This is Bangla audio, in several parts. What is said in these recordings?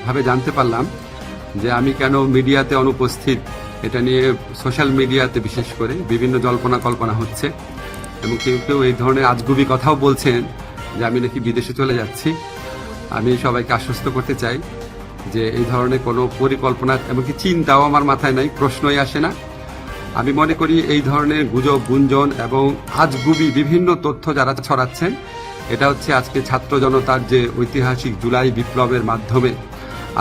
ভাবে জানতে পারলাম যে আমি কেন মিডিয়াতে অনুপস্থিত, এটা নিয়ে সোশ্যাল মিডিয়াতে বিশেষ করে বিভিন্ন জল্পনা কল্পনা হচ্ছে এবং কেউ কেউ এই ধরনের আজগুবি কথাও বলছেন যে আমি নাকি বিদেশে চলে যাচ্ছি। আমি সবাইকে আশ্বস্ত করতে চাই যে এই ধরনের কোনো পরিকল্পনা এমনকি চিন্তাও আমার মাথায় নাই, প্রশ্নই আসে না। আমি মনে করি এই ধরনের গুজব, গুঞ্জন এবং আজগুবি বিভিন্ন তথ্য যারা ছড়াচ্ছেন, এটা হচ্ছে আজকে ছাত্র জনতার যে ঐতিহাসিক জুলাই বিপ্লবের মাধ্যমে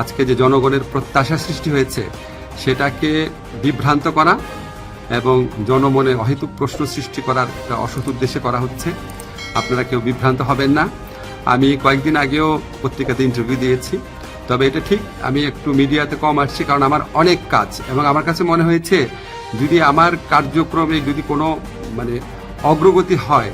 আজকে যে জনগণের প্রত্যাশা সৃষ্টি হয়েছে সেটাকে বিভ্রান্ত করা এবং জনমনে অহেতুক প্রশ্ন সৃষ্টি করার অসৎ উদ্দেশ্যে করা হচ্ছে। আপনারা কেউ বিভ্রান্ত হবেন না। আমি কয়েকদিন আগেও পত্রিকাতে ইন্টারভিউ দিয়েছি, তবে এটা ঠিক আমি একটু মিডিয়াতে কম আসছি কারণ আমার অনেক কাজ, এবং আমার কাছে মনে হয়েছে যদি আমার কার্যক্রমে যদি কোনো অগ্রগতি হয়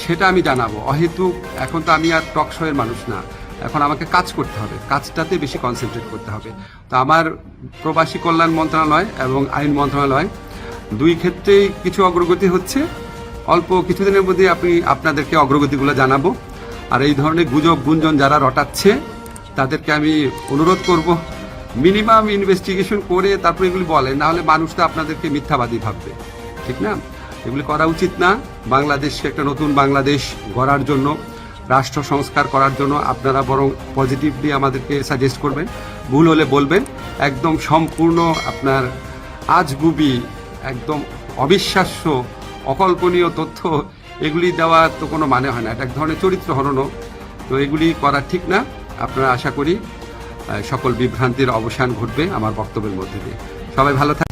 সেটা আমি জানাবো। অহেতুক এখন তো আমি আর টক শোয়ের মানুষ না, এখন আমাকে কাজ করতে হবে, কাজটাতে বেশি কনসেন্ট্রেট করতে হবে। তো আমার প্রবাসী কল্যাণ মন্ত্রণালয় এবং আইন মন্ত্রণালয় দুই ক্ষেত্রেই কিছু অগ্রগতি হচ্ছে। অল্প কিছুদিনের মধ্যে আপনাদেরকে অগ্রগতিগুলো জানাবো। আর এই ধরনের গুজব গুঞ্জন যারা রটাচ্ছে তাদেরকে আমি অনুরোধ করব মিনিমাম ইনভেস্টিগেশন করে তারপর এগুলি বলেন, না হলে মানুষ তো আপনাদেরকে মিথ্যাবাদী ভাববে, ঠিক না? এগুলি করা উচিত না। বাংলাদেশকে একটা নতুন বাংলাদেশ গড়ার জন্য, রাষ্ট্র সংস্কার করার জন্য আপনারা বরং পজিটিভলি আমাদেরকে সাজেস্ট করবেন, ভুল হলে বলবেন। একদম সম্পূর্ণ আপনার আজগুবি, একদম অবিশ্বাস্য, অকল্পনীয় তথ্য এগুলি দেওয়া তো কোনো মানে হয় না, এটা এক ধরনের চরিত্র হননও। তো এগুলি করা ঠিক না। আপনারা আশা করি সকল বিভ্রান্তির অবসান ঘটবে আমার বক্তব্যের মধ্যে দিয়ে। সবাই ভালো থাকবেন।